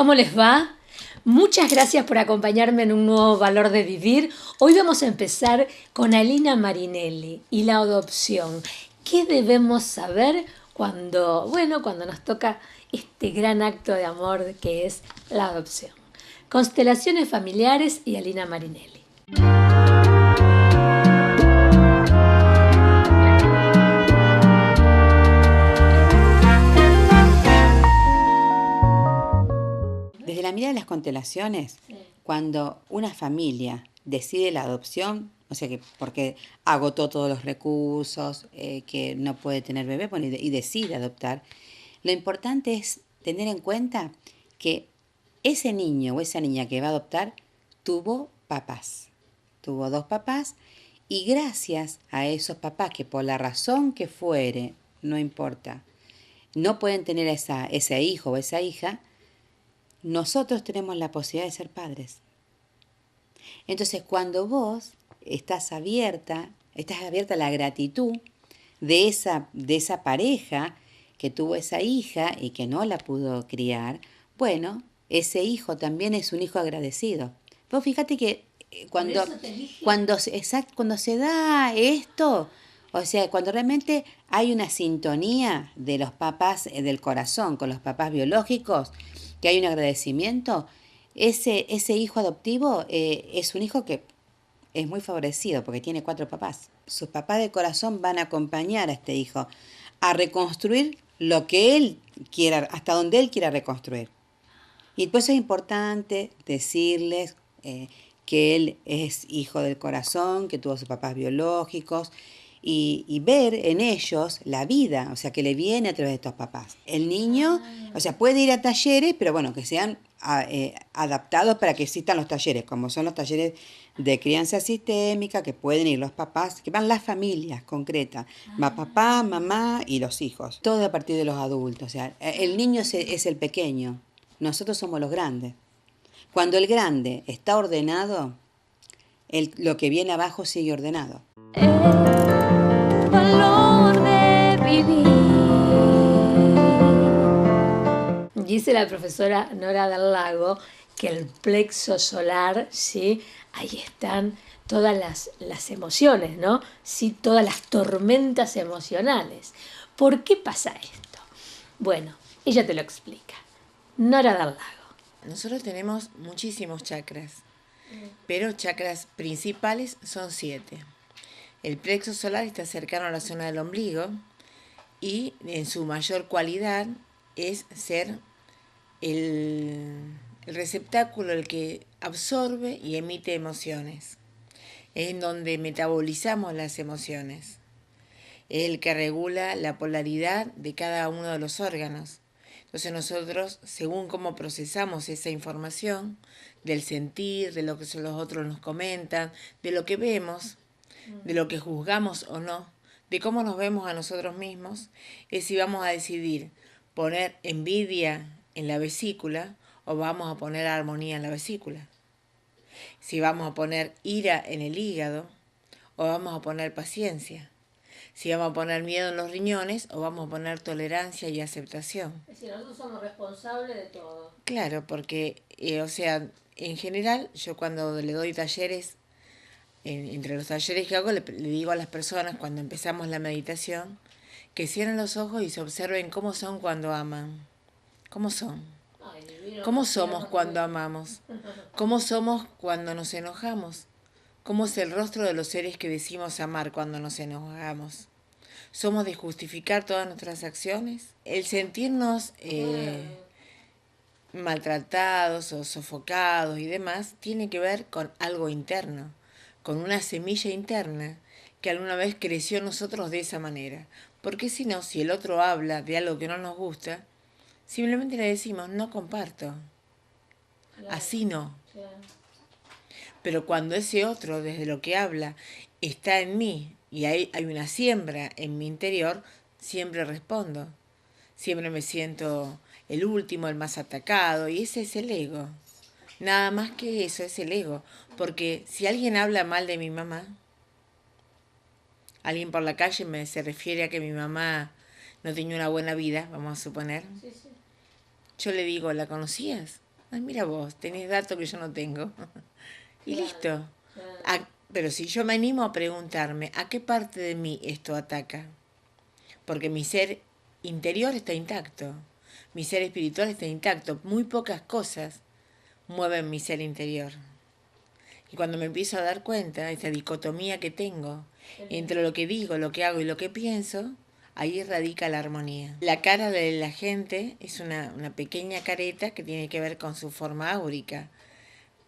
¿Cómo les va? Muchas gracias por acompañarme en un nuevo Valor de Vivir. Hoy vamos a empezar con Alina Marinelli y la adopción. ¿Qué debemos saber cuando nos toca este gran acto de amor que es la adopción? Constelaciones familiares y Alina Marinelli. Desde la mirada de las constelaciones, cuando una familia decide la adopción, o sea que porque agotó todos los recursos, que no puede tener bebé, bueno, y decide adoptar, lo importante es tener en cuenta que ese niño o esa niña que va a adoptar tuvo papás, tuvo dos papás, y gracias a esos papás que por la razón que fuere, no importa, no pueden tener ese hijo o esa hija, nosotros tenemos la posibilidad de ser padres. Entonces, cuando vos estás abierta a la gratitud de esa pareja que tuvo esa hija y que no la pudo criar, bueno, ese hijo también es un hijo agradecido. Vos fíjate que cuando se da esto, o sea, cuando realmente hay una sintonía de los papás del corazón con los papás biológicos, que hay un agradecimiento, ese hijo adoptivo es un hijo que es muy favorecido porque tiene 4 papás. Sus papás de corazón van a acompañar a este hijo a reconstruir lo que él quiera, hasta donde él quiera reconstruir. Y pues es importante decirles que él es hijo del corazón, que tuvo sus papás biológicos, y ver en ellos la vida, o sea, que le viene a través de estos papás. El niño, o sea, puede ir a talleres, pero bueno, que sean adaptados para que existan los talleres, como son los talleres de crianza sistémica, que pueden ir los papás, que van las familias concretas, va papá, mamá y los hijos, todo a partir de los adultos, o sea, el niño es el pequeño, nosotros somos los grandes. Cuando el grande está ordenado, lo que viene abajo sigue ordenado. Valor de vivir. Dice la profesora Nora del Lago que el plexo solar, ¿sí? Ahí están todas las emociones, ¿no? Sí, todas las tormentas emocionales. ¿Por qué pasa esto? Bueno, ella te lo explica. Nora del Lago. Nosotros tenemos muchísimos chakras, pero chakras principales son 7. El plexo solar está cercano a la zona del ombligo y en su mayor cualidad es ser el receptáculo, el que absorbe y emite emociones. Es en donde metabolizamos las emociones. Es el que regula la polaridad de cada uno de los órganos. Entonces nosotros, según cómo procesamos esa información, del sentir, de lo que los otros nos comentan, de lo que vemos, de lo que juzgamos o no, de cómo nos vemos a nosotros mismos, es si vamos a decidir poner envidia en la vesícula o vamos a poner armonía en la vesícula. Si vamos a poner ira en el hígado o vamos a poner paciencia. Si vamos a poner miedo en los riñones o vamos a poner tolerancia y aceptación. Es decir, nosotros somos responsables de todo. Claro, porque, en general, yo cuando le doy talleres, entre los talleres que hago, le digo a las personas cuando empezamos la meditación, que cierren los ojos y se observen cómo son cuando aman. ¿Cómo son? ¿Cómo somos cuando amamos? ¿Cómo somos cuando nos enojamos? ¿Cómo es el rostro de los seres que decimos amar cuando nos enojamos? ¿Somos de justificar todas nuestras acciones? El sentirnos maltratados o sofocados y demás tiene que ver con algo interno, con una semilla interna que alguna vez creció en nosotros de esa manera. Porque si no, si el otro habla de algo que no nos gusta, simplemente le decimos, no comparto. Claro, así no. Claro. Pero cuando ese otro, desde lo que habla, está en mí y hay una siembra en mi interior, siempre respondo. Siempre me siento el último, el más atacado, y ese es el ego. Nada más que eso es el ego. Porque si alguien habla mal de mi mamá, alguien por la calle se refiere a que mi mamá no tenía una buena vida, vamos a suponer. Sí. Yo le digo, ¿la conocías? Ay, mira vos, tenés datos que yo no tengo. Y listo. Pero si yo me animo a preguntarme, ¿a qué parte de mí esto ataca? Porque mi ser interior está intacto, mi ser espiritual está intacto. Muy pocas cosas mueven mi ser interior. Y cuando me empiezo a dar cuenta de esta dicotomía que tengo entre lo que digo, lo que hago y lo que pienso, ahí radica la armonía. La cara de la gente es una pequeña careta que tiene que ver con su forma áurica.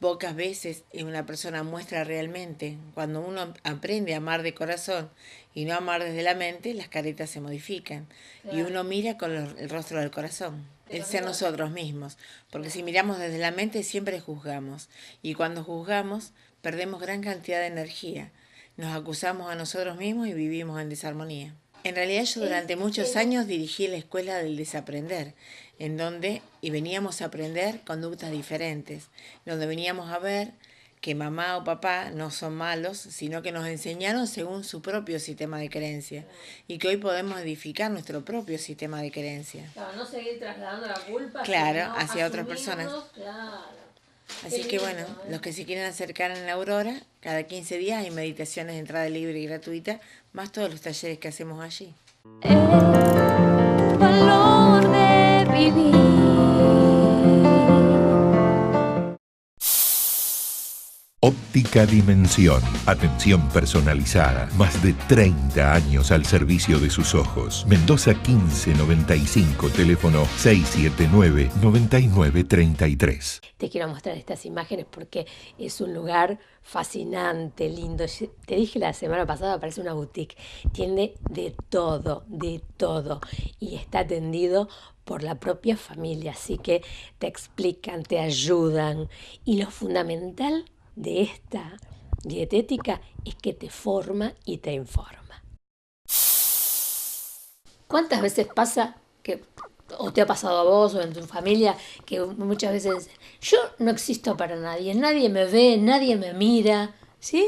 Pocas veces una persona muestra realmente. Cuando uno aprende a amar de corazón y no a amar desde la mente, las caretas se modifican. Claro. Y uno mira con el rostro del corazón. El ser nosotros mismos. Porque si miramos desde la mente siempre juzgamos. Y cuando juzgamos perdemos gran cantidad de energía. Nos acusamos a nosotros mismos y vivimos en desarmonía. En realidad yo durante muchos años dirigí la escuela del desaprender, en donde veníamos a aprender conductas diferentes, donde veníamos a ver que mamá o papá no son malos, sino que nos enseñaron según su propio sistema de creencia, y que hoy podemos edificar nuestro propio sistema de creencia. Claro, no seguir trasladando la culpa hacia otras personas. Claro. Así que bueno, los que se quieren acercar en la Aurora, cada 15 días hay meditaciones de entrada libre y gratuita, más todos los talleres que hacemos allí. El valor de vivir. Óptica Dimensión. Atención personalizada. Más de 30 años al servicio de sus ojos. Mendoza 1595, teléfono 679-9933. Te quiero mostrar estas imágenes porque es un lugar fascinante, lindo. Te dije la semana pasada, parece una boutique. Tiene de todo, y está atendido por la propia familia, así que te explican, te ayudan. Y lo fundamental de esta dietética es que te forma y te informa. ¿Cuántas veces pasa que, o te ha pasado a vos o en tu familia, que muchas veces yo no existo para nadie, nadie me ve, nadie me mira, ¿sí?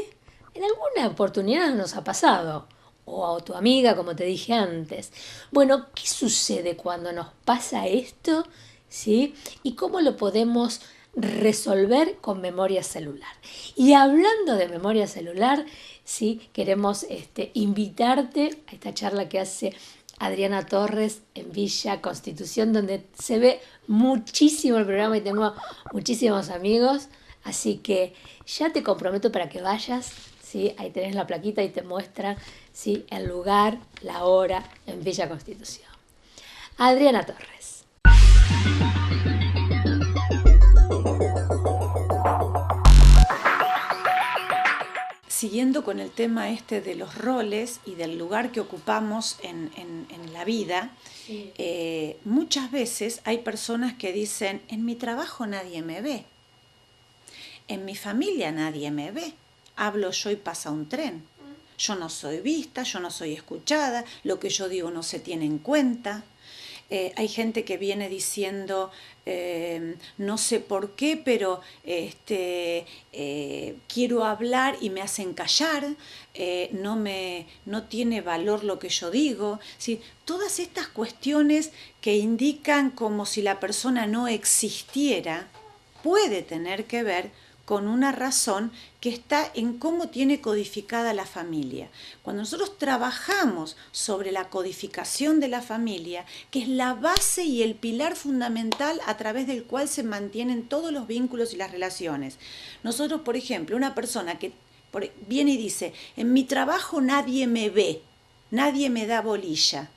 En alguna oportunidad nos ha pasado, o a tu amiga, como te dije antes. Bueno, ¿qué sucede cuando nos pasa esto? ¿Sí? ¿Y cómo lo podemos resolver con memoria celular? Y hablando de memoria celular, ¿sí? Queremos invitarte a esta charla que hace Adriana Torres en Villa Constitución, donde se ve muchísimo el programa y tengo muchísimos amigos, así que ya te comprometo para que vayas, ¿sí? Ahí tenés la plaquita y te muestra, ¿sí? El lugar, la hora en Villa Constitución. Adriana Torres. Siguiendo con el tema de los roles y del lugar que ocupamos en la vida, sí. Muchas veces hay personas que dicen, en mi trabajo nadie me ve, en mi familia nadie me ve, hablo yo y pasa un tren, yo no soy vista, yo no soy escuchada, lo que yo digo no se tiene en cuenta. Hay gente que viene diciendo, no sé por qué, pero quiero hablar y me hacen callar, no tiene valor lo que yo digo. ¿Sí? Todas estas cuestiones que indican como si la persona no existiera, puede tener que ver con una razón que está en cómo tiene codificada la familia. Cuando nosotros trabajamos sobre la codificación de la familia, que es la base y el pilar fundamental a través del cual se mantienen todos los vínculos y las relaciones. Nosotros, por ejemplo, una persona que viene y dice, en mi trabajo nadie me ve, nadie me da bolilla.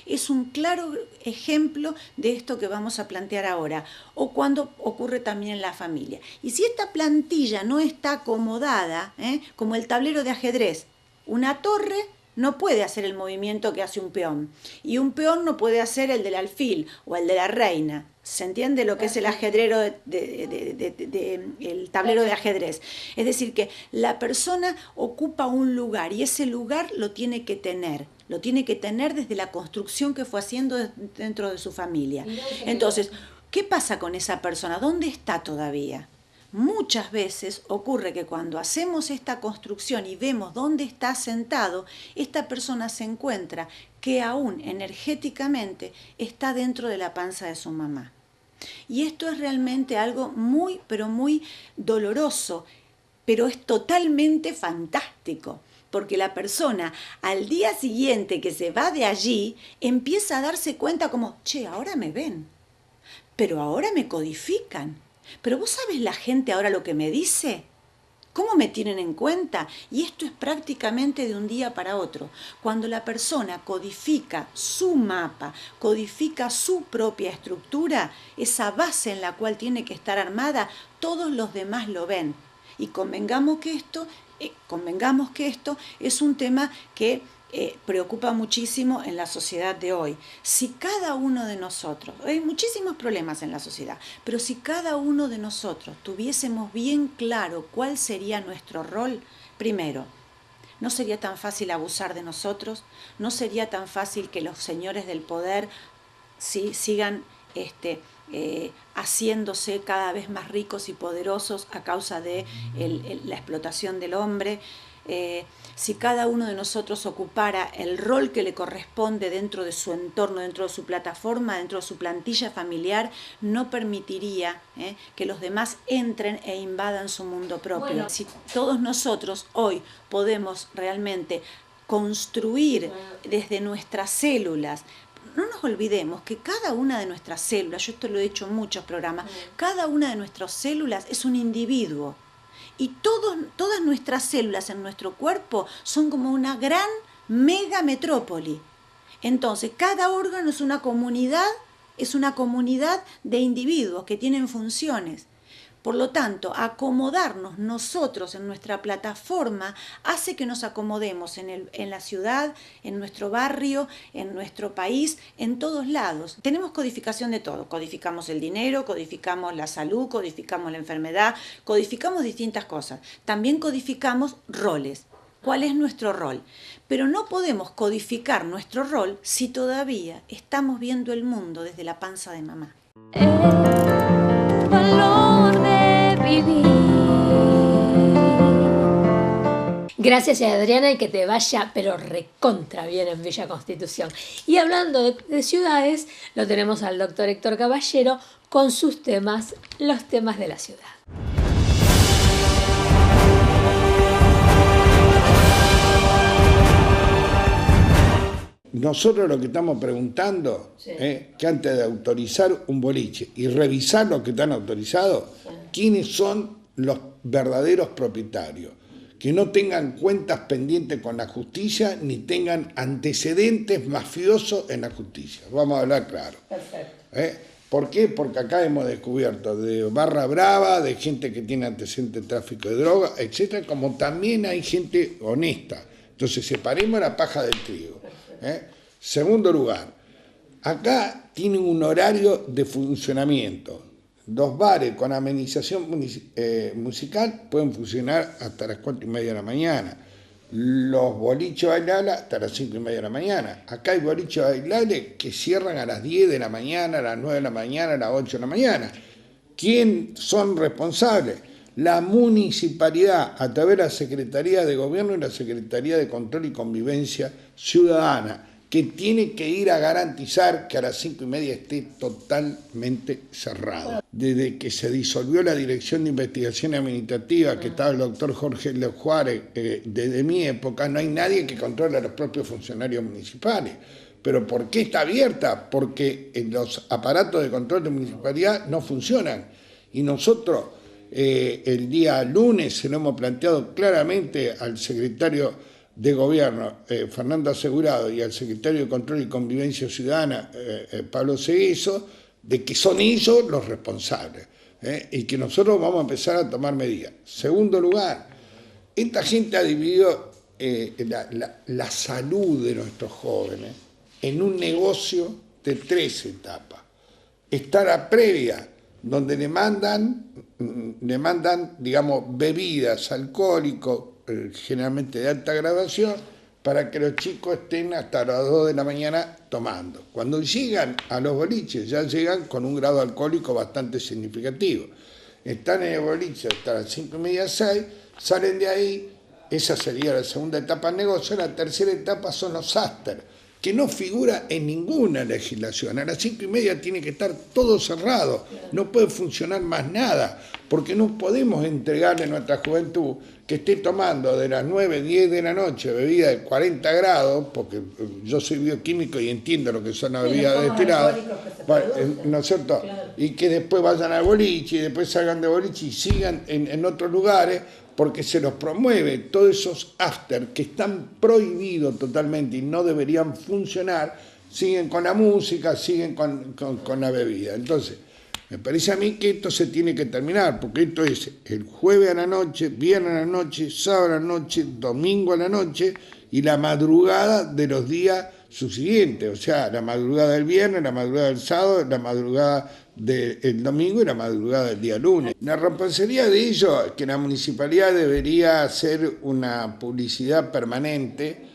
Es un claro ejemplo de esto que vamos a plantear ahora, o cuando ocurre también en la familia. Y si esta plantilla no está acomodada, como el tablero de ajedrez, una torre no puede hacer el movimiento que hace un peón, y un peón no puede hacer el del alfil o el de la reina. ¿Se entiende lo que es el ajedrero el tablero de ajedrez? Es decir, que la persona ocupa un lugar y ese lugar lo tiene que tener desde la construcción que fue haciendo dentro de su familia. Entonces, ¿qué pasa con esa persona? ¿Dónde está todavía? Muchas veces ocurre que cuando hacemos esta construcción y vemos dónde está sentado, esta persona se encuentra que aún energéticamente está dentro de la panza de su mamá. Y esto es realmente algo muy, pero muy doloroso, pero es totalmente fantástico, porque la persona al día siguiente que se va de allí empieza a darse cuenta como, che, ahora me ven, pero ahora me codifican, pero vos sabés la gente ahora lo que me dice, ¿cómo me tienen en cuenta? Y esto es prácticamente de un día para otro. Cuando la persona codifica su mapa, codifica su propia estructura, esa base en la cual tiene que estar armada, todos los demás lo ven. Y convengamos que esto es un tema que preocupa muchísimo en la sociedad de hoy. Si cada uno de nosotros, hay muchísimos problemas en la sociedad, pero si cada uno de nosotros tuviésemos bien claro cuál sería nuestro rol, primero, no sería tan fácil abusar de nosotros, no sería tan fácil que los señores del poder sigan haciéndose cada vez más ricos y poderosos a causa de la explotación del hombre. Si cada uno de nosotros ocupara el rol que le corresponde dentro de su entorno, dentro de su plataforma, dentro de su plantilla familiar, no permitiría que los demás entren e invadan su mundo propio. Bueno. Si todos nosotros hoy podemos realmente construir desde nuestras células, no nos olvidemos que cada una de nuestras células, yo esto lo he hecho en muchos programas, cada una de nuestras células es un individuo. Y todas nuestras células en nuestro cuerpo son como una gran mega metrópoli. Entonces, cada órgano es una comunidad de individuos que tienen funciones. Por lo tanto, acomodarnos nosotros en nuestra plataforma hace que nos acomodemos en la ciudad, en nuestro barrio, en nuestro país, en todos lados. Tenemos codificación de todo. Codificamos el dinero, codificamos la salud, codificamos la enfermedad, codificamos distintas cosas. También codificamos roles. ¿Cuál es nuestro rol? Pero no podemos codificar nuestro rol si todavía estamos viendo el mundo desde la panza de mamá. Gracias a Adriana y que te vaya pero recontra bien en Villa Constitución. Y hablando de ciudades, lo tenemos al doctor Héctor Caballero con sus temas, los temas de la ciudad. Nosotros lo que estamos preguntando es que antes de autorizar un boliche y revisar los que están autorizados, quiénes son los verdaderos propietarios, que no tengan cuentas pendientes con la justicia ni tengan antecedentes mafiosos en la justicia. Vamos a hablar claro. Perfecto. ¿Por qué? Porque acá hemos descubierto de barra brava, de gente que tiene antecedentes de tráfico de droga, etcétera, como también hay gente honesta. Entonces separemos la paja del trigo. Segundo lugar, acá tienen un horario de funcionamiento. Los bares con amenización musical pueden funcionar hasta las 4:30 de la mañana. Los bolichos bailables hasta las 5:30 de la mañana. Acá hay bolichos bailables que cierran a las 10 de la mañana, a las 9 de la mañana, a las 8 de la mañana. ¿Quién son responsables? La municipalidad, a través de la Secretaría de Gobierno y la Secretaría de Control y Convivencia Ciudadana, que tiene que ir a garantizar que a las 5:30 esté totalmente cerrado. Desde que se disolvió la Dirección de Investigación Administrativa, que estaba el doctor Jorge Leo Juárez, desde mi época, no hay nadie que controle a los propios funcionarios municipales. ¿Pero por qué está abierta? Porque los aparatos de control de municipalidad no funcionan. Y nosotros, el día lunes, se lo hemos planteado claramente al secretario de Gobierno, Fernando Asegurado, y al secretario de Control y Convivencia Ciudadana, Pablo Seguizo, de que son ellos los responsables, y que nosotros vamos a empezar a tomar medidas. Segundo lugar, esta gente ha dividido la salud de nuestros jóvenes en un negocio de 3 etapas. Está la previa, donde le mandan, digamos, bebidas, alcohólicos, generalmente de alta graduación, para que los chicos estén hasta las 2 de la mañana tomando. Cuando llegan a los boliches, ya llegan con un grado alcohólico bastante significativo. Están en el boliche hasta las 5:30, 6, salen de ahí. Esa sería la segunda etapa del negocio. La tercera etapa son los after, que no figura en ninguna legislación. A las 5:30 tiene que estar todo cerrado, no puede funcionar más nada, porque no podemos entregarle a nuestra juventud que esté tomando de las 9, 10 de la noche bebida de 40 grados, porque yo soy bioquímico y entiendo lo que son las bebidas destiladas, ¿no es cierto? Claro. Y que después vayan al boliche y después salgan de boliche y sigan en otros lugares, porque se los promueve todos esos after que están prohibidos totalmente y no deberían funcionar, siguen con la música, siguen con la bebida. Entonces, me parece a mí que esto se tiene que terminar, porque esto es el jueves a la noche, viernes a la noche, sábado a la noche, domingo a la noche y la madrugada de los días subsiguientes, o sea, la madrugada del viernes, la madrugada del sábado, la madrugada del domingo y la madrugada del día lunes. La responsabilidad de ello es que la municipalidad debería hacer una publicidad permanente,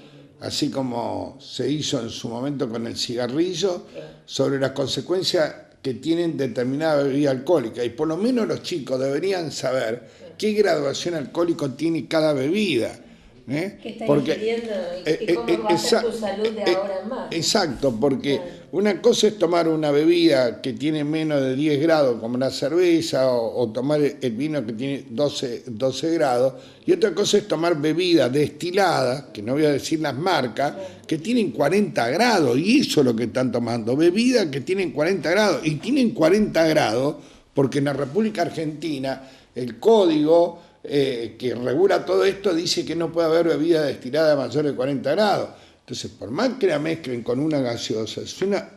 así como se hizo en su momento con el cigarrillo, sobre las consecuencias que tienen determinada bebida alcohólica, y por lo menos los chicos deberían saber qué graduación alcohólica tiene cada bebida. ¿Qué está ingiriendo y cómo va a ser tu salud de ahora en más? Exacto, porque una cosa es tomar una bebida que tiene menos de 10 grados, como la cerveza, o tomar el vino que tiene 12 grados, y otra cosa es tomar bebidas destiladas, que no voy a decir las marcas, que tienen 40 grados, y eso es lo que están tomando, bebidas que tienen 40 grados, y tienen 40 grados porque en la República Argentina el código que regula todo esto dice que no puede haber bebida destilada mayor de 40 grados. Entonces, por más que la mezclen con una gaseosa,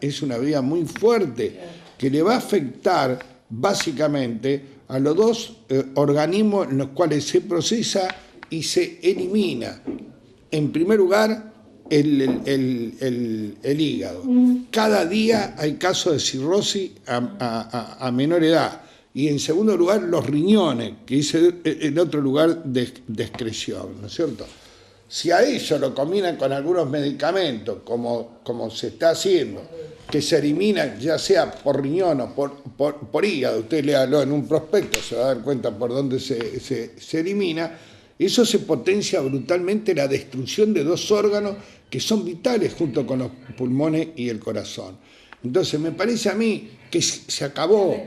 es una bebida muy fuerte que le va a afectar básicamente a los dos organismos en los cuales se procesa y se elimina. En primer lugar, el hígado. Cada día hay casos de cirrosis a menor edad. Y en segundo lugar, los riñones, que es el otro lugar de excreción, ¿no es cierto? Si a eso lo combinan con algunos medicamentos, como se está haciendo, que se eliminan ya sea por riñón o por hígado, usted léalo en un prospecto, se va a dar cuenta por dónde se elimina, eso se potencia brutalmente la destrucción de dos órganos que son vitales junto con los pulmones y el corazón. Entonces, me parece a mí que se acabó.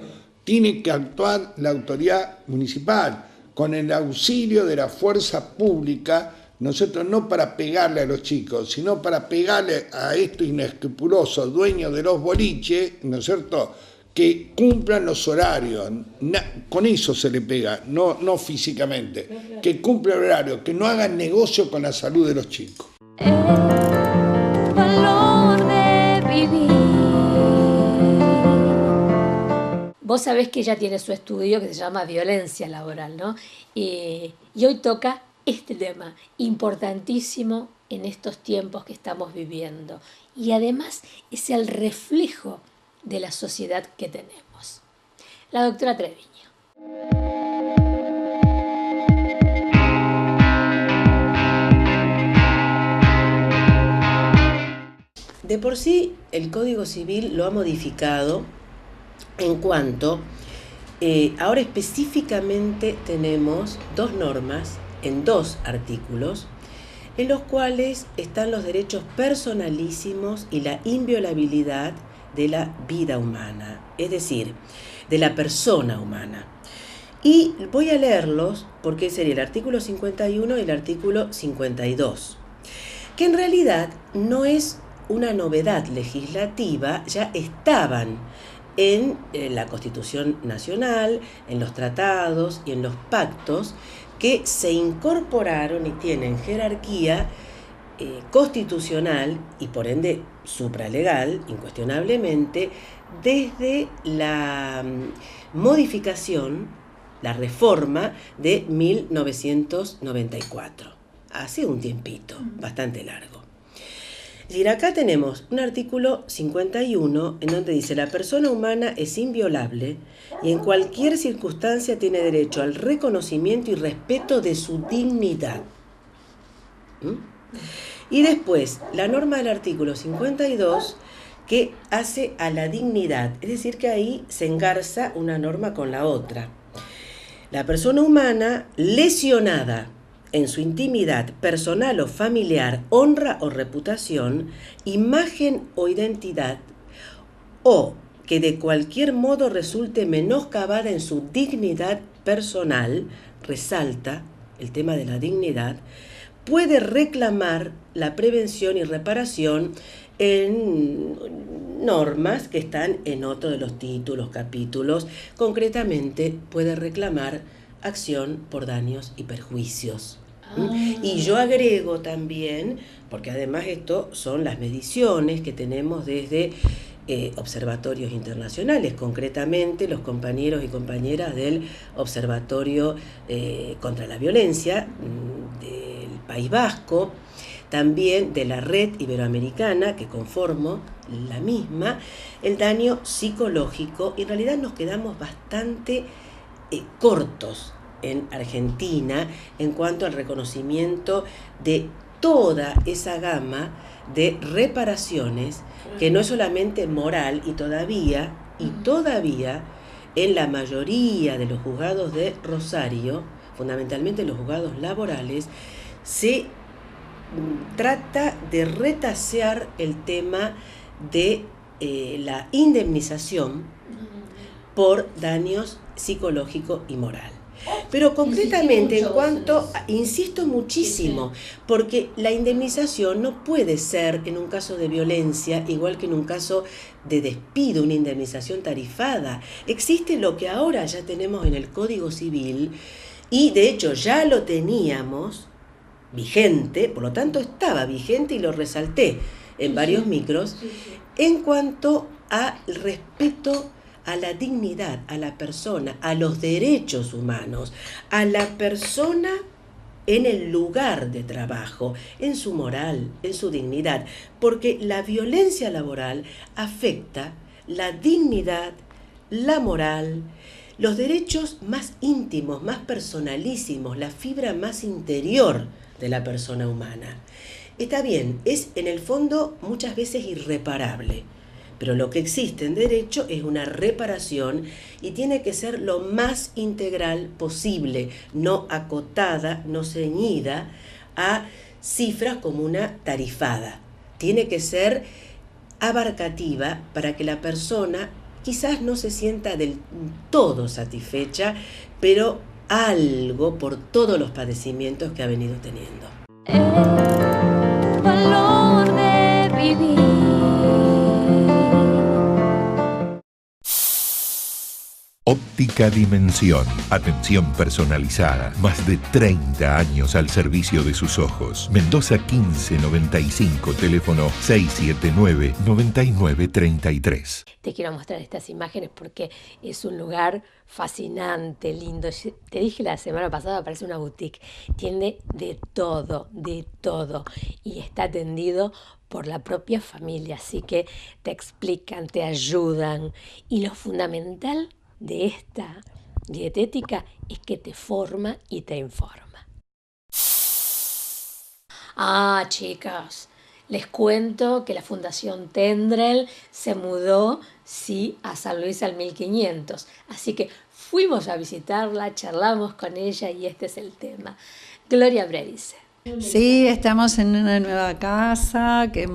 Tiene que actuar la autoridad municipal con el auxilio de la fuerza pública, nosotros no para pegarle a los chicos, sino para pegarle a estos inescrupulosos dueños de los boliches, ¿no es cierto?, que cumplan los horarios, con eso se le pega, no físicamente, que cumplan el horario, que no hagan negocio con la salud de los chicos. El valor de vivir. Vos sabés que ella tiene su estudio que se llama Violencia Laboral, ¿no? Y hoy toca este tema, importantísimo en estos tiempos que estamos viviendo. Y además es el reflejo de la sociedad que tenemos. La doctora Treviño. De por sí, el Código Civil lo ha modificado en cuanto, ahora específicamente tenemos dos normas en dos artículos, en los cuales están los derechos personalísimos y la inviolabilidad de la vida humana, es decir, de la persona humana. Y voy a leerlos porque sería el artículo 51 y el artículo 52, que en realidad no es una novedad legislativa, ya estaban en la Constitución Nacional, en los tratados y en los pactos que se incorporaron y tienen jerarquía constitucional y por ende supralegal, incuestionablemente, desde la modificación, la reforma de 1994, hace un tiempito bastante largo. Y acá tenemos un artículo 51 en donde dice: la persona humana es inviolable y en cualquier circunstancia tiene derecho al reconocimiento y respeto de su dignidad. Y después, la norma del artículo 52 que hace a la dignidad, es decir, que ahí se engarza una norma con la otra. La persona humana lesionada en su intimidad personal o familiar, honra o reputación, imagen o identidad, o que de cualquier modo resulte menoscabada en su dignidad personal, resalta el tema de la dignidad, puede reclamar la prevención y reparación en normas que están en otro de los títulos, capítulos. Concretamente, puede reclamar acción por daños y perjuicios. Y yo agrego también, porque además esto son las mediciones que tenemos desde observatorios internacionales, concretamente los compañeros y compañeras del Observatorio contra la Violencia del País Vasco, también de la Red Iberoamericana, que conformo la misma, el daño psicológico, y en realidad nos quedamos bastante cortos en Argentina en cuanto al reconocimiento de toda esa gama de reparaciones, que no es solamente moral, y todavía en la mayoría de los juzgados de Rosario, fundamentalmente los juzgados laborales, se trata de retasear el tema de la indemnización por daños psicológico y moral. Pero concretamente en cuanto, insisto muchísimo, porque la indemnización no puede ser en un caso de violencia igual que en un caso de despido, una indemnización tarifada. Existe lo que ahora ya tenemos en el Código Civil, y de hecho ya lo teníamos vigente, por lo tanto estaba vigente y lo resalté en varios micros, en cuanto al respeto a la dignidad, a la persona, a los derechos humanos, a la persona en el lugar de trabajo, en su moral, en su dignidad, porque la violencia laboral afecta la dignidad, la moral, los derechos más íntimos, más personalísimos, la fibra más interior de la persona humana. Está bien, es en el fondo muchas veces irreparable, pero lo que existe en derecho es una reparación y tiene que ser lo más integral posible, no acotada, no ceñida a cifras como una tarifada. Tiene que ser abarcativa para que la persona quizás no se sienta del todo satisfecha, pero algo por todos los padecimientos que ha venido teniendo. El valor de vivir. Óptica Dimensión. Atención personalizada. Más de 30 años al servicio de sus ojos. Mendoza 1595, teléfono 679-9933. Te quiero mostrar estas imágenes porque es un lugar fascinante, lindo. Te dije la semana pasada, parece una boutique. Tiene de todo. Y está atendido por la propia familia. Así que te explican, te ayudan. Y lo fundamental de esta dietética es que te forma y te informa. Chicas, les cuento que la Fundación Tendrel se mudó, a San Luis al 1500. Así que fuimos a visitarla, charlamos con ella y este es el tema. Gloria Bredice. Sí, estamos en una nueva casa que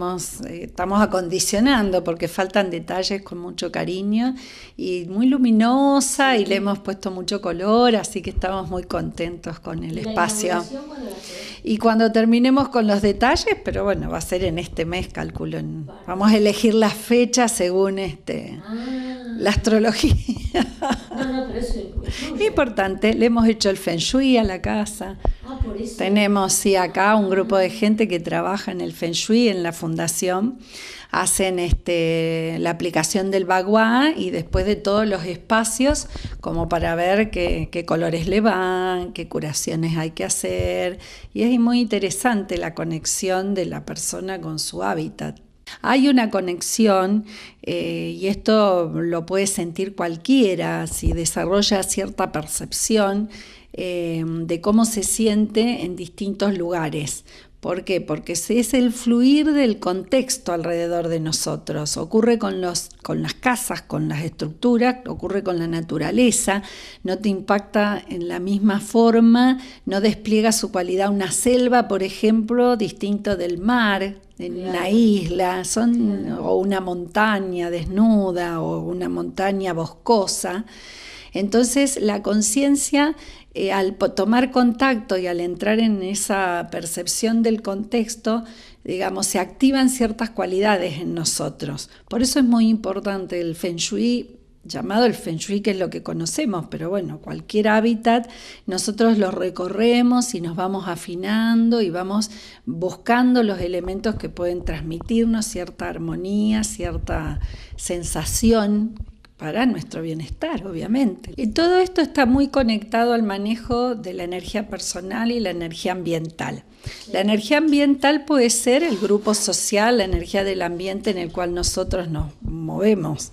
estamos acondicionando porque faltan detalles con mucho cariño y muy luminosa y le hemos puesto mucho color, así que estamos muy contentos con el espacio. Y cuando terminemos con los detalles, pero bueno, va a ser en este mes, calculo. Vamos a elegir las fechas según la astrología. No, pero eso es importante, le hemos hecho el Feng Shui a la casa. Por eso. Tenemos acá un grupo de gente que trabaja en el Feng Shui en la fundación. Hacen la aplicación del Bagua y después de todos los espacios como para ver qué colores le van, qué curaciones hay que hacer. Y es muy interesante la conexión de la persona con su hábitat. Hay una conexión, y esto lo puede sentir cualquiera si desarrolla cierta percepción de cómo se siente en distintos lugares. ¿Por qué? Porque es el fluir del contexto alrededor de nosotros. Ocurre con las casas, con las estructuras, ocurre con la naturaleza, no te impacta en la misma forma, no despliega su cualidad una selva, por ejemplo, distinto del mar, en una isla, o una montaña desnuda o una montaña boscosa. Entonces la conciencia, al tomar contacto y al entrar en esa percepción del contexto, digamos, se activan ciertas cualidades en nosotros. Por eso es muy importante el Feng Shui, llamado el Feng Shui, que es lo que conocemos, pero bueno, cualquier hábitat, nosotros lo recorremos y nos vamos afinando y vamos buscando los elementos que pueden transmitirnos cierta armonía, cierta sensación para nuestro bienestar, obviamente. Y todo esto está muy conectado al manejo de la energía personal y la energía ambiental. La energía ambiental puede ser el grupo social, la energía del ambiente en el cual nosotros nos movemos.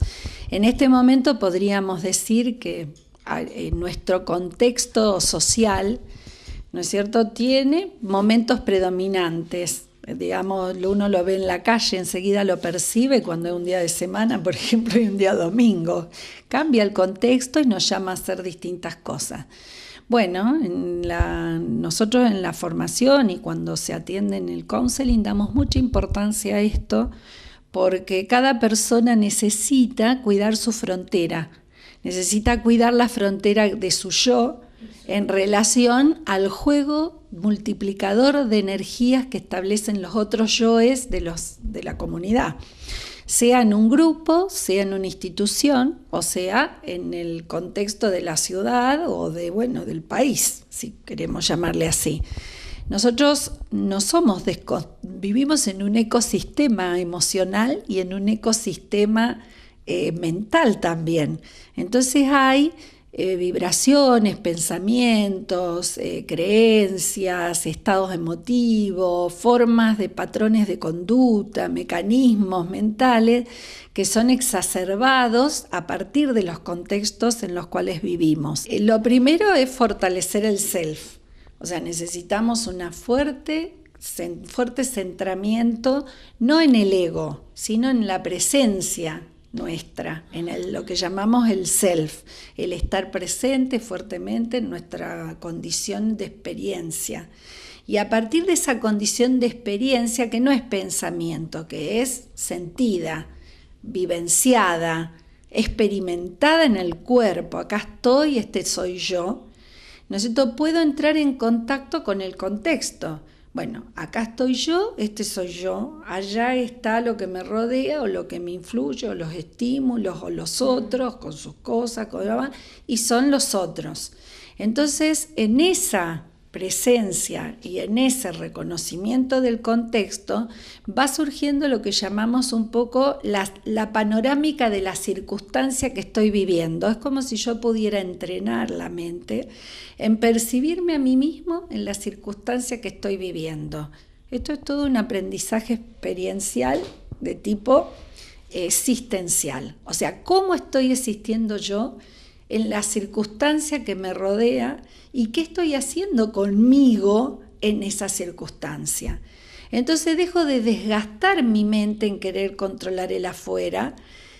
En este momento podríamos decir que nuestro contexto social, ¿no es cierto?, tiene momentos predominantes. Digamos, uno lo ve en la calle, enseguida lo percibe cuando es un día de semana, por ejemplo, y un día domingo. Cambia el contexto y nos llama a hacer distintas cosas. Bueno, nosotros en la formación y cuando se atiende en el counseling damos mucha importancia a esto porque cada persona necesita cuidar su frontera, necesita cuidar la frontera de su yo en relación al juego multiplicador de energías que establecen los otros yoes de la comunidad, sea en un grupo, sea en una institución, o sea en el contexto de la ciudad o del país, si queremos llamarle así. Nosotros no vivimos en un ecosistema emocional y en un ecosistema mental también. Entonces hay vibraciones, pensamientos, creencias, estados emotivos, formas de patrones de conducta, mecanismos mentales que son exacerbados a partir de los contextos en los cuales vivimos. Lo primero es fortalecer el self, o sea, necesitamos un fuerte centramiento, no en el ego, sino en la presencia nuestra, en lo que llamamos el self, el estar presente fuertemente en nuestra condición de experiencia. Y a partir de esa condición de experiencia, que no es pensamiento, que es sentida, vivenciada, experimentada en el cuerpo, acá estoy, este soy yo, ¿no es cierto? Puedo entrar en contacto con el contexto. Bueno, acá estoy yo, este soy yo, allá está lo que me rodea o lo que me influye, o los estímulos, o los otros, con sus cosas, y son los otros. Entonces, en esa presencia y en ese reconocimiento del contexto va surgiendo lo que llamamos un poco la panorámica de la circunstancia que estoy viviendo. Es como si yo pudiera entrenar la mente en percibirme a mí mismo en la circunstancia que estoy viviendo. Esto es todo un aprendizaje experiencial de tipo existencial. O sea, ¿cómo estoy existiendo yo en la circunstancia que me rodea y qué estoy haciendo conmigo en esa circunstancia? Entonces dejo de desgastar mi mente en querer controlar el afuera,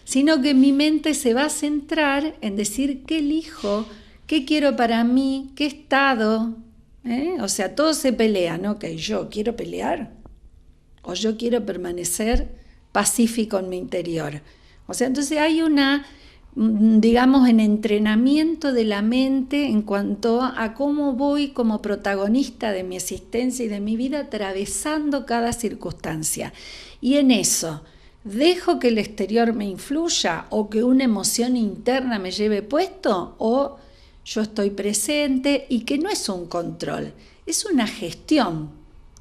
sino que mi mente se va a centrar en decir qué elijo, qué quiero para mí, qué estado. O sea, todo se pelea, ¿no? Que yo quiero pelear o yo quiero permanecer pacífico en mi interior. O sea, entonces hay en entrenamiento de la mente en cuanto a cómo voy como protagonista de mi existencia y de mi vida atravesando cada circunstancia. Y en eso, ¿dejo que el exterior me influya o que una emoción interna me lleve puesto? ¿O yo estoy presente y que no es un control, es una gestión,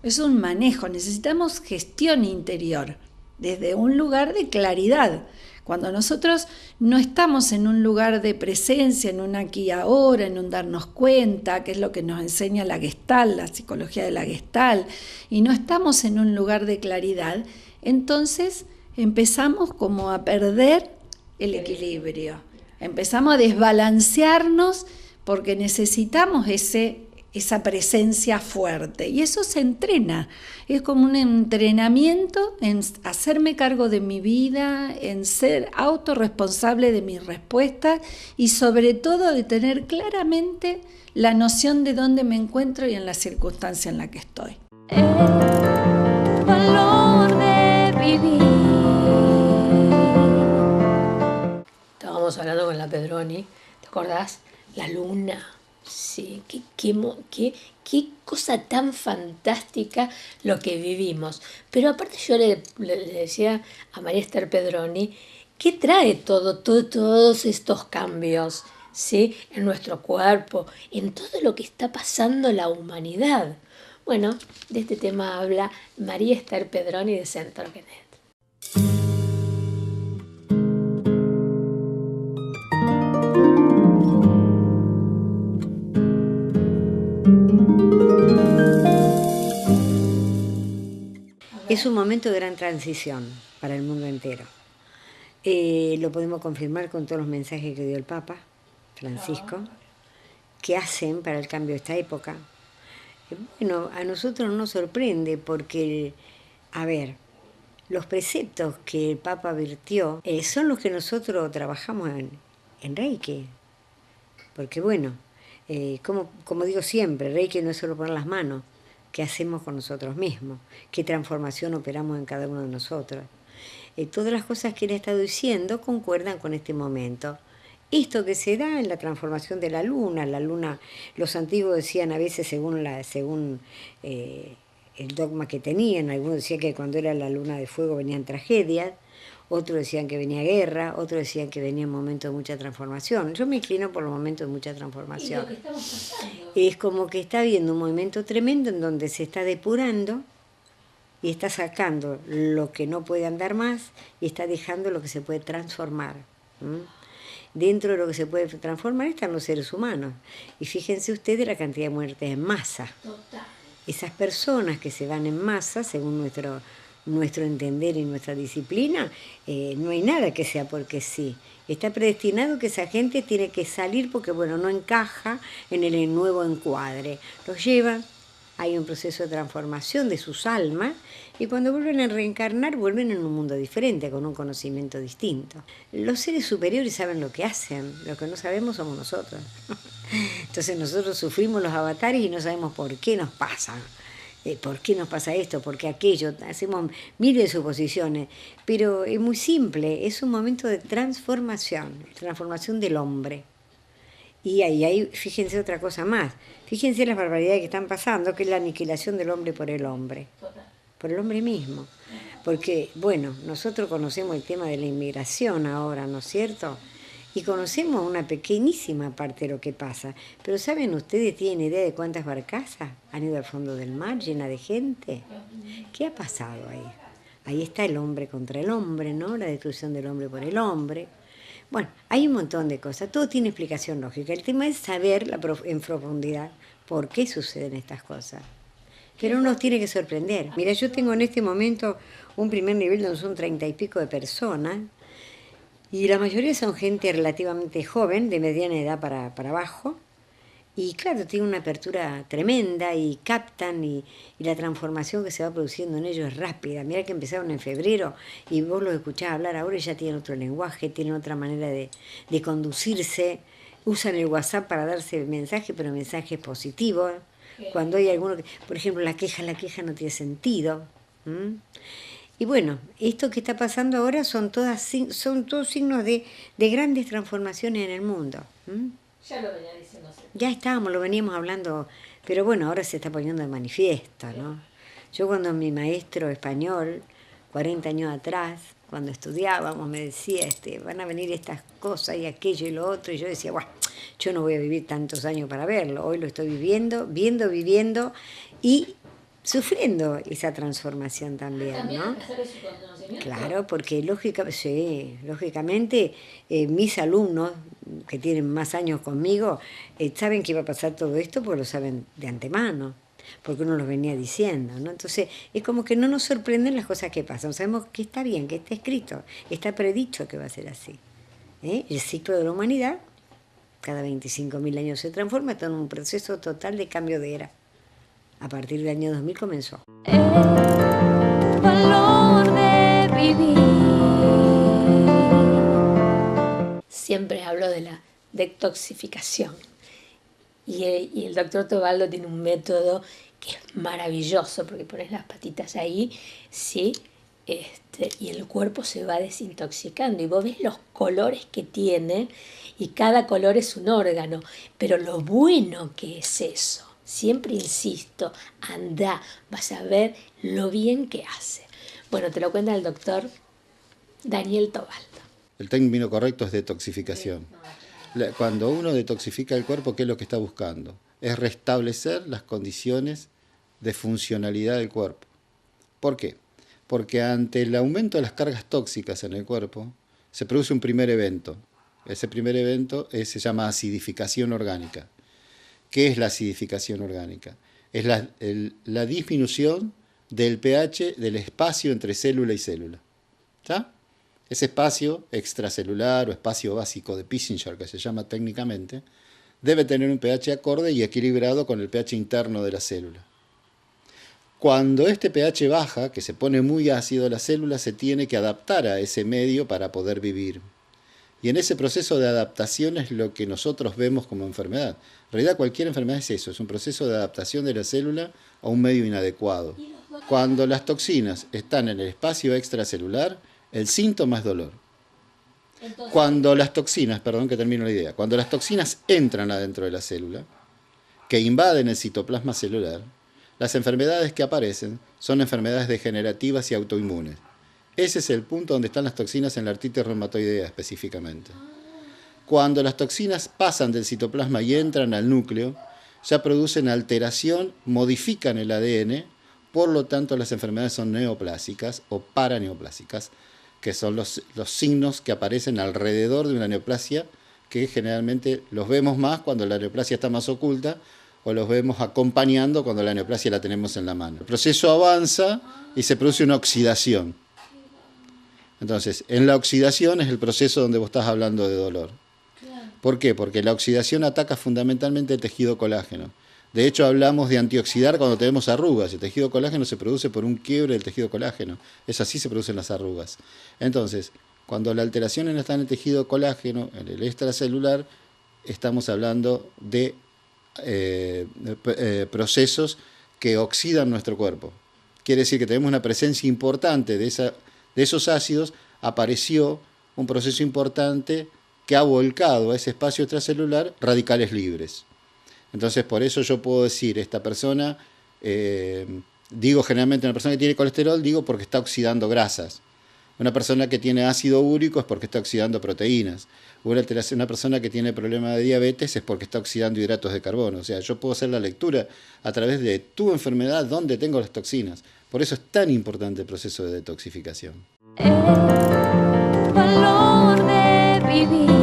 es un manejo? Necesitamos gestión interior desde un lugar de claridad. Cuando nosotros no estamos en un lugar de presencia, en un aquí y ahora, en un darnos cuenta, que es lo que nos enseña la Gestalt, la psicología de la Gestalt, y no estamos en un lugar de claridad, entonces empezamos como a perder el equilibrio. Empezamos a desbalancearnos porque necesitamos ese esa presencia fuerte. Y eso se entrena, es como un entrenamiento en hacerme cargo de mi vida, en ser autorresponsable de mis respuestas y sobre todo de tener claramente la noción de dónde me encuentro y en la circunstancia en la que estoy. El valor de vivir. Estábamos hablando con la Pedroni, ¿te acordás? La luna. Sí, qué cosa tan fantástica lo que vivimos. Pero aparte yo le decía a María Esther Pedroni, ¿qué trae todos estos cambios, ¿sí? En nuestro cuerpo, en todo lo que está pasando en la humanidad? Bueno, de este tema habla María Esther Pedroni de Centro Genet. Es un momento de gran transición para el mundo entero. Lo podemos confirmar con todos los mensajes que dio el Papa Francisco, que hacen para el cambio de esta época. Bueno, a nosotros nos sorprende porque, los preceptos que el Papa vertió son los que nosotros trabajamos en Reiki. Porque bueno, como digo siempre, Reiki no es solo poner las manos, qué hacemos con nosotros mismos, qué transformación operamos en cada uno de nosotros. Todas las cosas que él ha estado diciendo concuerdan con este momento. Esto que se da en la transformación de la luna, los antiguos decían a veces según el dogma que tenían, algunos decían que cuando era la luna de fuego venían tragedias, otros decían que venía guerra, otros decían que venía un momento de mucha transformación. Yo me inclino por los momentos de mucha transformación. Y lo que estamos pasando. Es como que está habiendo un movimiento tremendo en donde se está depurando y está sacando lo que no puede andar más y está dejando lo que se puede transformar. Dentro de lo que se puede transformar están los seres humanos. Y fíjense ustedes la cantidad de muertes en masa. Total. Esas personas que se van en masa, según nuestro entender y nuestra disciplina, no hay nada que sea porque sí. Está predestinado que esa gente tiene que salir porque, bueno, no encaja en el nuevo encuadre. Los llevan, hay un proceso de transformación de sus almas y cuando vuelven a reencarnar vuelven en un mundo diferente, con un conocimiento distinto. Los seres superiores saben lo que hacen, lo que no sabemos somos nosotros. Entonces nosotros sufrimos los avatares y no sabemos por qué nos pasa. ¿Por qué nos pasa esto? ¿Por qué aquello? Hacemos miles de suposiciones, pero es muy simple, es un momento de transformación del hombre. Y ahí, fíjense otra cosa más, fíjense las barbaridades que están pasando, que es la aniquilación del hombre, por el hombre mismo. Porque, bueno, nosotros conocemos el tema de la inmigración ahora, ¿no es cierto? Y conocemos una pequeñísima parte de lo que pasa. Pero ¿saben ustedes, tienen idea de cuántas barcazas han ido al fondo del mar llena de gente? ¿Qué ha pasado ahí? Ahí está el hombre contra el hombre, ¿no? La destrucción del hombre por el hombre. Bueno, hay un montón de cosas. Todo tiene explicación lógica. El tema es saber en profundidad por qué suceden estas cosas. Pero nos tiene que sorprender. Mira, yo tengo en este momento un primer nivel donde son 30 y pico de personas. Y la mayoría son gente relativamente joven, de mediana edad para abajo. Y claro, tienen una apertura tremenda y captan y la transformación que se va produciendo en ellos es rápida. Mira que empezaron en febrero y vos los escuchás hablar ahora y ya tienen otro lenguaje, tienen otra manera de conducirse. Usan el WhatsApp para darse mensajes, pero mensajes positivos. Cuando hay alguno que, por ejemplo, la queja no tiene sentido. Y bueno, esto que está pasando ahora son todos signos de grandes transformaciones en el mundo. Ya lo venía diciendo. Ya lo veníamos hablando, pero bueno, ahora se está poniendo de manifiesto, ¿no? Yo cuando mi maestro español, 40 años atrás, cuando estudiábamos, me decía, van a venir estas cosas y aquello y lo otro, y yo decía, bueno, yo no voy a vivir tantos años para verlo, hoy lo estoy viviendo y sufriendo esa transformación también, ¿no? Claro, porque lógicamente mis alumnos que tienen más años conmigo saben que iba a pasar todo esto porque lo saben de antemano, porque uno los venía diciendo, ¿no? Entonces es como que no nos sorprenden las cosas que pasan, sabemos que está bien, que está escrito, está predicho que va a ser así. El ciclo de la humanidad cada 25.000 años se transforma, está en un proceso total de cambio de era. A partir del año 2000 comenzó. El valor de vivir. Siempre hablo de la detoxificación. Y el doctor Tobaldo tiene un método que es maravilloso, porque pones las patitas ahí, ¿sí? Y el cuerpo se va desintoxicando. Y vos ves los colores que tiene, y cada color es un órgano. Pero lo bueno que es eso, siempre insisto, anda, vas a ver lo bien que hace. Bueno, te lo cuenta el doctor Daniel Tobaldo. El término correcto es detoxificación. Cuando uno detoxifica el cuerpo, ¿qué es lo que está buscando? Es restablecer las condiciones de funcionalidad del cuerpo. ¿Por qué? Porque ante el aumento de las cargas tóxicas en el cuerpo, se produce un primer evento. Ese primer evento se llama acidificación orgánica. ¿Qué es la acidificación orgánica? Es la disminución del pH del espacio entre célula y célula. ¿Ya? Ese espacio extracelular o espacio básico de Pissinger, que se llama técnicamente, debe tener un pH acorde y equilibrado con el pH interno de la célula. Cuando este pH baja, que se pone muy ácido, la célula se tiene que adaptar a ese medio para poder vivir. Y en ese proceso de adaptación es lo que nosotros vemos como enfermedad. En realidad cualquier enfermedad es eso, es un proceso de adaptación de la célula a un medio inadecuado. Cuando las toxinas están en el espacio extracelular, el síntoma es dolor. Cuando las toxinas, perdón que termino la idea, cuando las toxinas entran adentro de la célula, que invaden el citoplasma celular, las enfermedades que aparecen son enfermedades degenerativas y autoinmunes. Ese es el punto donde están las toxinas en la artritis reumatoidea específicamente. Cuando las toxinas pasan del citoplasma y entran al núcleo, ya producen alteración, modifican el ADN, por lo tanto las enfermedades son neoplásicas o paraneoplásicas, que son los signos que aparecen alrededor de una neoplasia, que generalmente los vemos más cuando la neoplasia está más oculta, o los vemos acompañando cuando la neoplasia la tenemos en la mano. El proceso avanza y se produce una oxidación. Entonces, en la oxidación es el proceso donde vos estás hablando de dolor. ¿Por qué? Porque la oxidación ataca fundamentalmente el tejido colágeno. De hecho, hablamos de antioxidar cuando tenemos arrugas. El tejido colágeno se produce por un quiebre del tejido colágeno. Es así se producen las arrugas. Entonces, cuando la alteración está en el tejido colágeno, en el extracelular, estamos hablando de procesos que oxidan nuestro cuerpo. Quiere decir que tenemos una presencia importante de esos ácidos. Apareció un proceso importante que ha volcado a ese espacio extracelular radicales libres. Entonces, por eso yo puedo decir, esta persona, digo generalmente una persona que tiene colesterol, digo porque está oxidando grasas. Una persona que tiene ácido úrico es porque está oxidando proteínas. Una persona que tiene problema de diabetes es porque está oxidando hidratos de carbono. O sea, yo puedo hacer la lectura a través de tu enfermedad, dónde tengo las toxinas. Por eso es tan importante el proceso de detoxificación. El valor de vivir.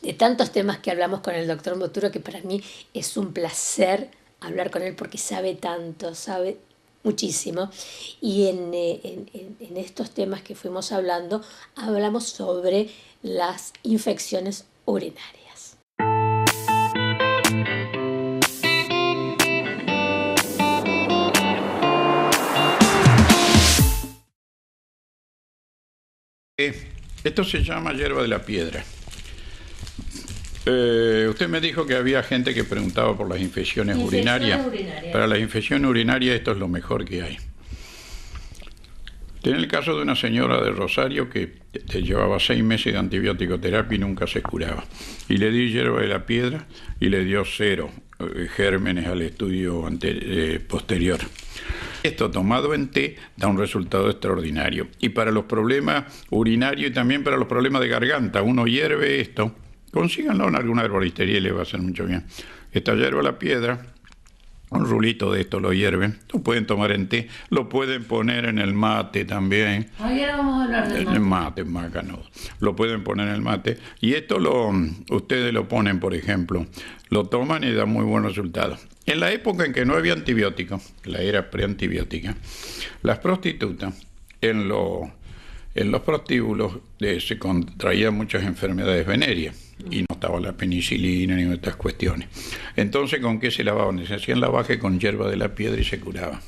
De tantos temas que hablamos con el doctor Boturo, que para mí es un placer hablar con él porque sabe tanto, sabe muchísimo. Y en estos temas que fuimos hablando, hablamos sobre las infecciones urinarias. Esto se llama hierba de la piedra. Usted me dijo que había gente que preguntaba por las infecciones urinarias. Para las infecciones urinarias esto es lo mejor que hay. Tiene el caso de una señora de Rosario que llevaba 6 meses de antibiótico terapia y nunca se curaba. Y le di hierba de la piedra y le dio 0 gérmenes al estudio posterior. Esto tomado en té da un resultado extraordinario. Y para los problemas urinarios y también para los problemas de garganta, uno hierve esto. Consíganlo en alguna herboristería y le va a hacer mucho bien. Esta hierba la piedra, un rulito de esto lo hierven, lo pueden tomar en té, lo pueden poner en el mate también. Ahora vamos a hablar del mate. El mate es más ganudo. Lo pueden poner en el mate. Y esto ustedes lo ponen, por ejemplo, lo toman y da muy buen resultado. En la época en que no había antibióticos, la era preantibiótica, las prostitutas en En los prostíbulos se contraían muchas enfermedades venéreas y no estaba la penicilina ni estas cuestiones. Entonces, ¿con qué se lavaban? Se hacían lavaje con hierba de la piedra y se curaba.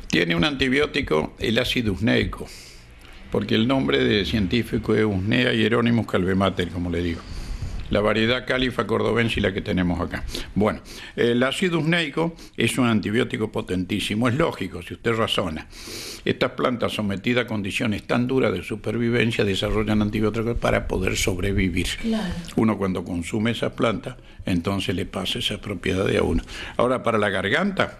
Tiene un antibiótico, el ácido usneico, porque el nombre de científico es Usnea hieronymus calvemater, como le digo. La variedad Califa cordobensis, la que tenemos acá. Bueno, el ácido usneico es un antibiótico potentísimo, es lógico, si usted razona. Estas plantas sometidas a condiciones tan duras de supervivencia desarrollan antibióticos para poder sobrevivir. Claro. Uno cuando consume esa planta, entonces le pasa esa propiedad a uno. Ahora, para la garganta,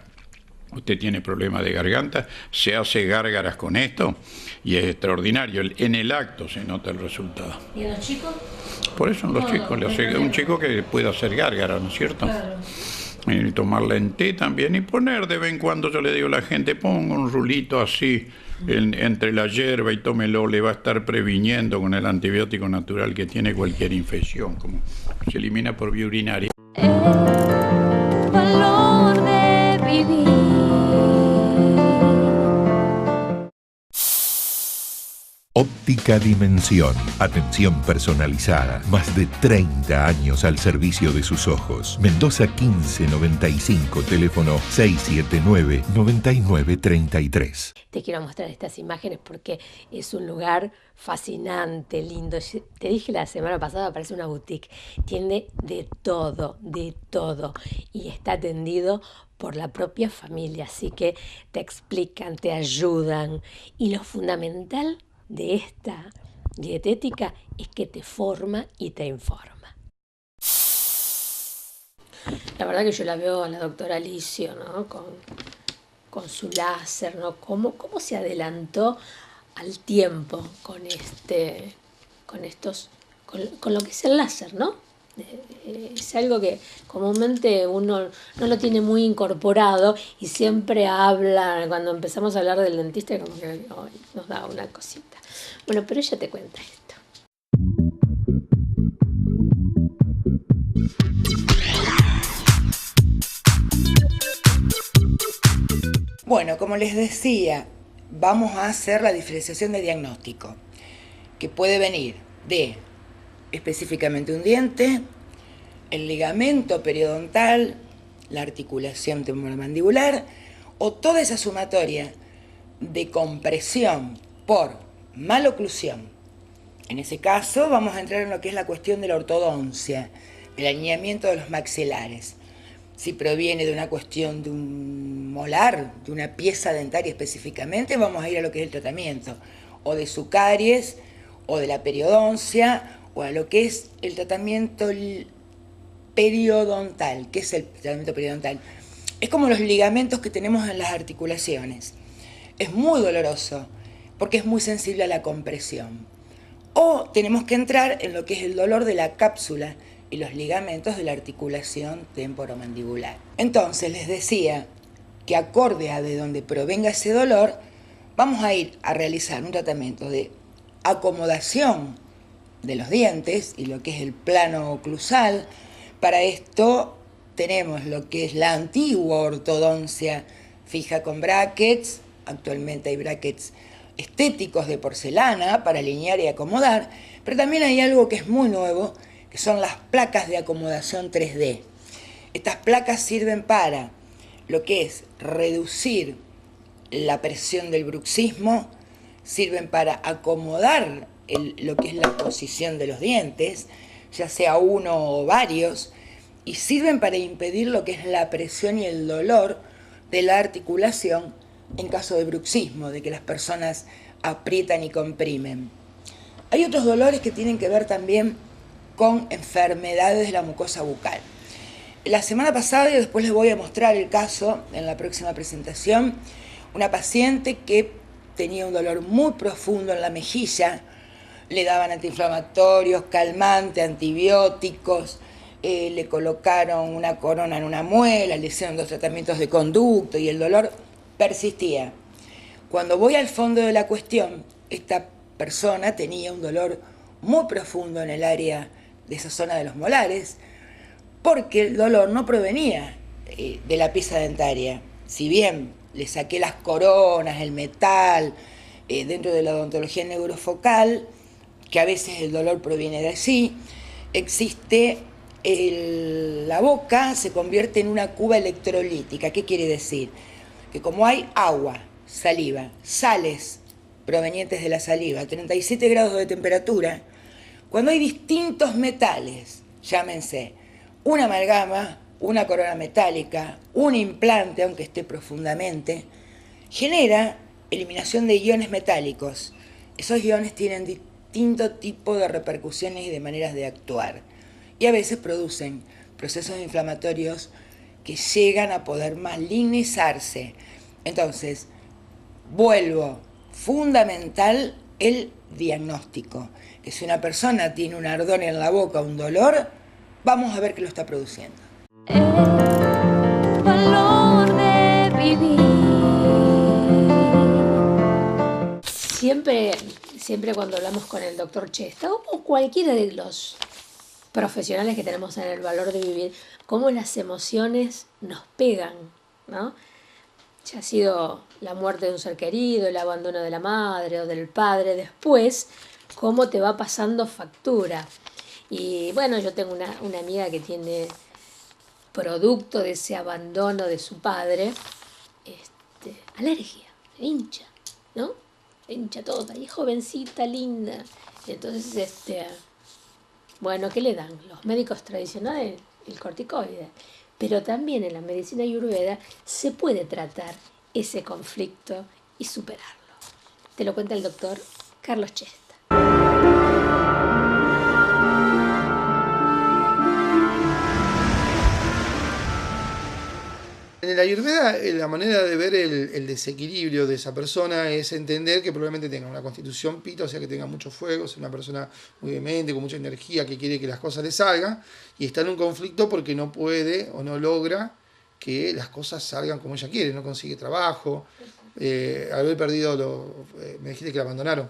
usted tiene problemas de garganta, se hace gárgaras con esto y es extraordinario. En el acto se nota el resultado. ¿Y en los chicos? Por eso los chicos, un chico que puede hacer gárgaras, ¿no es cierto? Claro. Y tomarla en té también y poner de vez en cuando, yo le digo a la gente, ponga un rulito así entre la hierba y tómelo, le va a estar previniendo con el antibiótico natural que tiene cualquier infección, como se elimina por vía urinaria. Valor de vivir. Óptica Dimensión. Atención personalizada. Más de 30 años al servicio de sus ojos. Mendoza 1595, teléfono 679-9933. Te quiero mostrar estas imágenes porque es un lugar fascinante, lindo. Te dije la semana pasada, parece una boutique. Tiene de todo, y está atendido por la propia familia, así que te explican, te ayudan. Y lo fundamental de esta dietética es que te forma y te informa. La verdad que yo la veo a la doctora Alicio, ¿no? Con su láser, ¿no? ¿Cómo se adelantó al tiempo con lo que es el láser, ¿no? Es algo que comúnmente uno no lo tiene muy incorporado y siempre habla, cuando empezamos a hablar del dentista, como que nos da una cosita. Bueno, pero ella te cuenta esto. Bueno, como les decía, vamos a hacer la diferenciación de diagnóstico, que puede venir de específicamente un diente, el ligamento periodontal, la articulación temporomandibular o toda esa sumatoria de compresión por maloclusión. En ese caso vamos a entrar en lo que es la cuestión de la ortodoncia, el alineamiento de los maxilares. Si proviene de una cuestión de un molar, de una pieza dentaria específicamente, vamos a ir a lo que es el tratamiento, o de su caries, o de la periodoncia, o a lo que es el tratamiento periodontal. ¿Qué es el tratamiento periodontal? Es como los ligamentos que tenemos en las articulaciones. Es muy doloroso porque es muy sensible a la compresión. O tenemos que entrar en lo que es el dolor de la cápsula y los ligamentos de la articulación temporomandibular. Entonces les decía que acorde a de donde provenga ese dolor, vamos a ir a realizar un tratamiento de acomodación de los dientes y lo que es el plano oclusal. Para esto tenemos lo que es la antigua ortodoncia fija con brackets. Actualmente hay brackets estéticos de porcelana para alinear y acomodar, pero también hay algo que es muy nuevo, que son las placas de acomodación 3D. Estas placas sirven para lo que es reducir la presión del bruxismo, sirven para acomodar lo que es la posición de los dientes, ya sea uno o varios, y sirven para impedir lo que es la presión y el dolor de la articulación en caso de bruxismo, de que las personas aprietan y comprimen. Hay otros dolores que tienen que ver también con enfermedades de la mucosa bucal. La semana pasada, y después les voy a mostrar el caso en la próxima presentación, una paciente que tenía un dolor muy profundo en la mejilla, le daban antiinflamatorios, calmantes, antibióticos, le colocaron una corona en una muela, le hicieron 2 tratamientos de conducto y el dolor persistía. Cuando voy al fondo de la cuestión, esta persona tenía un dolor muy profundo en el área de esa zona de los molares, porque el dolor no provenía de la pieza dentaria. Si bien le saqué las coronas, el metal, dentro de la odontología neurofocal, que a veces el dolor proviene de allí, existe la boca se convierte en una cuba electrolítica. ¿Qué quiere decir? Que como hay agua, saliva, sales provenientes de la saliva, 37 grados de temperatura, cuando hay distintos metales, llámense una amalgama, una corona metálica, un implante, aunque esté profundamente, genera eliminación de iones metálicos. Esos iones tienen distinto tipo de repercusiones y de maneras de actuar. Y a veces producen procesos inflamatorios que llegan a poder malignizarse. Entonces, vuelvo, fundamental el diagnóstico. Que si una persona tiene un ardor en la boca, un dolor, vamos a ver qué lo está produciendo. El valor de vivir. Siempre cuando hablamos con el doctor Chesta o cualquiera de los profesionales que tenemos en el valor de vivir, cómo las emociones nos pegan, ¿no? Ya ha sido la muerte de un ser querido, el abandono de la madre o del padre, después cómo te va pasando factura. Y bueno, yo tengo una amiga que tiene, producto de ese abandono de su padre, alergia, hincha, ¿no? Hincha toda, y jovencita, linda. Entonces, bueno, ¿qué le dan? Los médicos tradicionales, el corticoide. Pero también en la medicina ayurveda se puede tratar ese conflicto y superarlo. Te lo cuenta el doctor Carlos Chesta. En la Ayurveda, la manera de ver el desequilibrio de esa persona es entender que probablemente tenga una constitución pita, o sea que tenga mucho fuego, es una persona muy vehemente, con mucha energía, que quiere que las cosas le salgan, y está en un conflicto porque no puede o no logra que las cosas salgan como ella quiere, no consigue trabajo, haber perdido, me dijiste que la abandonaron,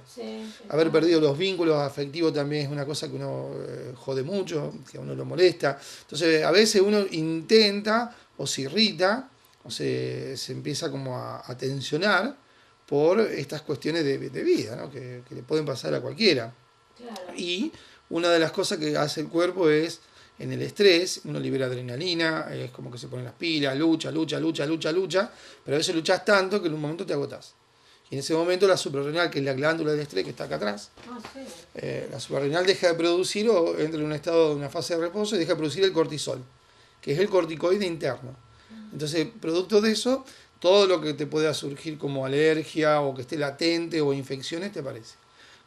haber perdido los vínculos afectivos también es una cosa que uno jode mucho, que a uno lo molesta. Entonces a veces uno intenta o se irrita o se empieza como a tensionar por estas cuestiones de vida, ¿no? que le pueden pasar a cualquiera. Claro. Y una de las cosas que hace el cuerpo es, en el estrés, uno libera adrenalina, es como que se ponen las pilas, lucha, pero a veces luchas tanto que en un momento te agotás. Y en ese momento la suprarrenal, que es la glándula del estrés que está acá atrás, la suprarrenal deja de producir o entra en un estado de una fase de reposo y deja de producir el cortisol, que es el corticoide interno. Entonces, producto de eso, todo lo que te pueda surgir como alergia o que esté latente o infecciones te aparece.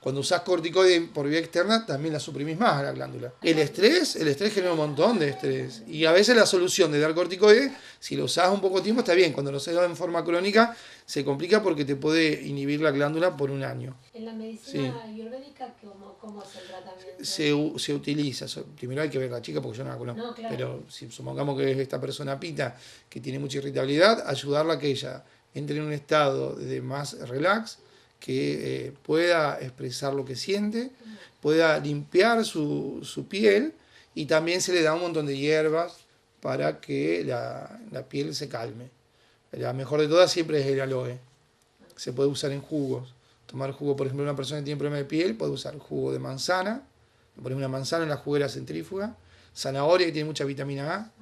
Cuando usás corticoide por vía externa, también la suprimís más a la glándula. El estrés genera un montón de estrés. Y a veces la solución de dar corticoide, si lo usás un poco tiempo, está bien. Cuando lo usás en forma crónica, se complica porque te puede inhibir la glándula por un año. En la medicina ayurvédica, ¿cómo es el tratamiento? Se utiliza. Primero hay que ver a la chica porque yo no la conozco. No, claro. Pero si supongamos que es esta persona pita que tiene mucha irritabilidad, ayudarla a que ella entre en un estado de más relax, que pueda expresar lo que siente, pueda limpiar su piel, y también se le da un montón de hierbas para que la piel se calme. La mejor de todas siempre es el aloe. Se puede usar en jugos. Tomar jugo, por ejemplo, una persona que tiene problema de piel puede usar jugo de manzana, poner una manzana en la juguera centrífuga, zanahoria, que tiene mucha vitamina A,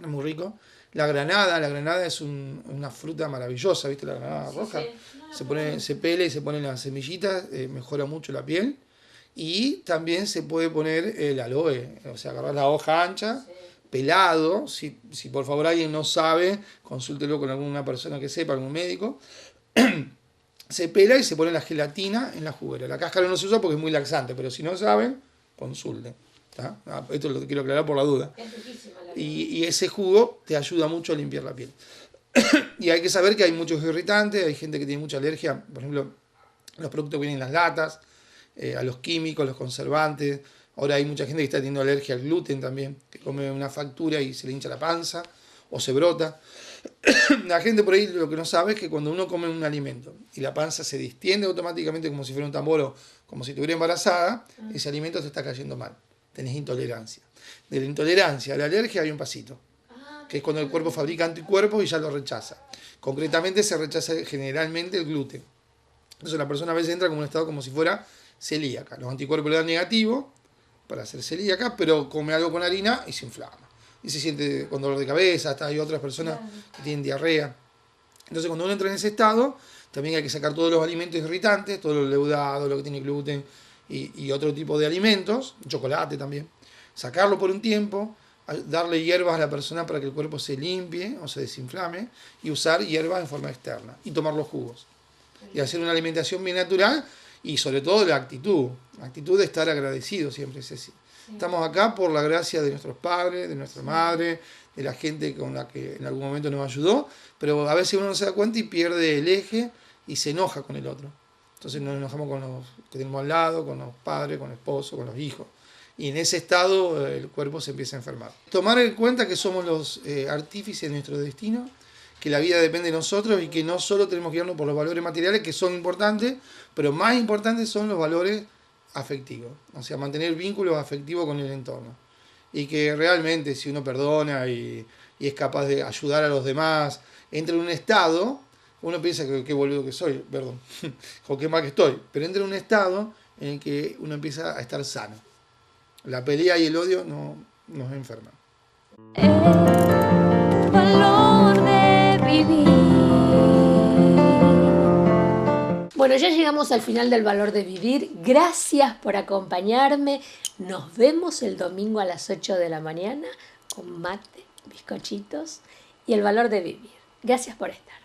es muy rico. La granada es una fruta maravillosa, ¿viste? La granada roja. Sí. Se pela y se ponen las semillitas, mejora mucho la piel. Y también se puede poner el aloe, o sea, agarrar la hoja ancha, pelado. Si por favor alguien no sabe, consúltelo con alguna persona que sepa, algún médico. Se pela y se pone la gelatina en la juguera. La cáscara no se usa porque es muy laxante, pero si no saben, consulten. Esto lo quiero aclarar por la duda. Y ese jugo te ayuda mucho a limpiar la piel. Y hay que saber que hay muchos irritantes, hay gente que tiene mucha alergia, por ejemplo, los productos que vienen en las latas, a los químicos, los conservantes. Ahora hay mucha gente que está teniendo alergia al gluten también, que come una factura y se le hincha la panza o se brota. La gente por ahí lo que no sabe es que cuando uno come un alimento y la panza se distiende automáticamente como si fuera un tambor o como si estuviera embarazada, ese alimento te está cayendo mal. Tenés intolerancia. De la intolerancia a la alergia hay un pasito, que es cuando el cuerpo fabrica anticuerpos y ya lo rechaza. Concretamente se rechaza generalmente el gluten. Entonces la persona a veces entra como un estado como si fuera celíaca. Los anticuerpos le dan negativo para ser celíaca, pero come algo con harina y se inflama. Y se siente con dolor de cabeza, hasta hay otras personas que tienen diarrea. Entonces cuando uno entra en ese estado, también hay que sacar todos los alimentos irritantes, todo lo leudado, lo que tiene gluten y otro tipo de alimentos, chocolate también. Sacarlo por un tiempo, darle hierbas a la persona para que el cuerpo se limpie o se desinflame y usar hierbas en forma externa y tomar los jugos. Y hacer una alimentación bien natural y sobre todo la actitud de estar agradecido siempre, Ceci. Estamos acá por la gracia de nuestros padres, de nuestra madre, de la gente con la que en algún momento nos ayudó, pero a veces uno no se da cuenta y pierde el eje y se enoja con el otro. Entonces nos enojamos con los que tenemos al lado, con los padres, con el esposo, con los hijos. Y en ese estado el cuerpo se empieza a enfermar. Tomar en cuenta que somos los artífices de nuestro destino, que la vida depende de nosotros y que no solo tenemos que guiarnos por los valores materiales, que son importantes, pero más importantes son los valores afectivos. O sea, mantener vínculos afectivos con el entorno. Y que realmente si uno perdona y es capaz de ayudar a los demás, entra en un estado, uno piensa que qué boludo que soy, perdón, o qué mal que estoy, pero entra en un estado en el que uno empieza a estar sano. La pelea y el odio no nos enferman. El valor de vivir. Bueno, ya llegamos al final del valor de vivir. Gracias por acompañarme. Nos vemos el domingo a las 8 de la mañana con mate, bizcochitos y el valor de vivir. Gracias por estar.